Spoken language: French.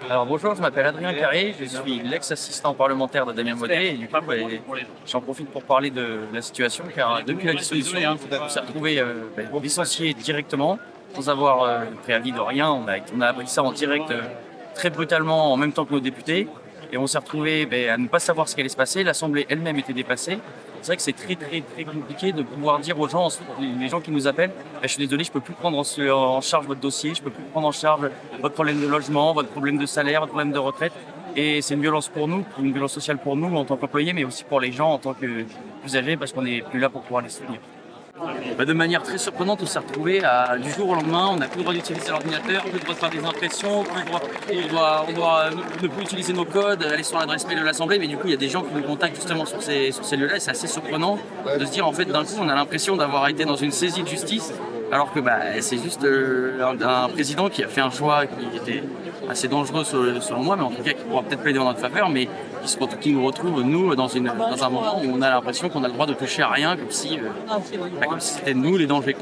Alors bonjour, je m'appelle Adrien Carré, je suis l'ex-assistant parlementaire de Damien Modé et du coup j'en profite pour parler de la situation car depuis la dissolution, on s'est retrouvé licencié directement sans avoir préavis de rien. On a appris ça en direct très brutalement en même temps que nos députés et on s'est retrouvé à ne pas savoir ce qui allait se passer. L'Assemblée elle-même était dépassée. C'est vrai que c'est très compliqué de pouvoir dire aux gens, ensuite, les gens qui nous appellent, je suis désolé, je peux plus prendre en charge votre dossier, je peux plus prendre en charge votre problème de logement, votre problème de salaire, votre problème de retraite. Et c'est une violence pour nous, une violence sociale pour nous en tant qu'employés, mais aussi pour les gens en tant que plus âgés, parce qu'on n'est plus là pour pouvoir les soutenir. De manière très surprenante, on s'est retrouvé du jour au lendemain, on n'a plus le droit d'utiliser l'ordinateur, plus le droit de faire des impressions, on doit ne plus utiliser nos codes, aller sur l'adresse mail de l'Assemblée, mais du coup il y a des gens qui nous contactent justement sur ces lieux-là et c'est assez surprenant de se dire en fait d'un coup on a l'impression d'avoir été dans une saisie de justice alors que c'est juste un président qui a fait un choix qui était assez dangereux selon moi, mais en tout cas qui pourra peut-être plaider en notre faveur, mais qui nous retrouve nous dans un moment où on a l'impression qu'on a le droit de toucher à rien comme si c'était nous les dangers.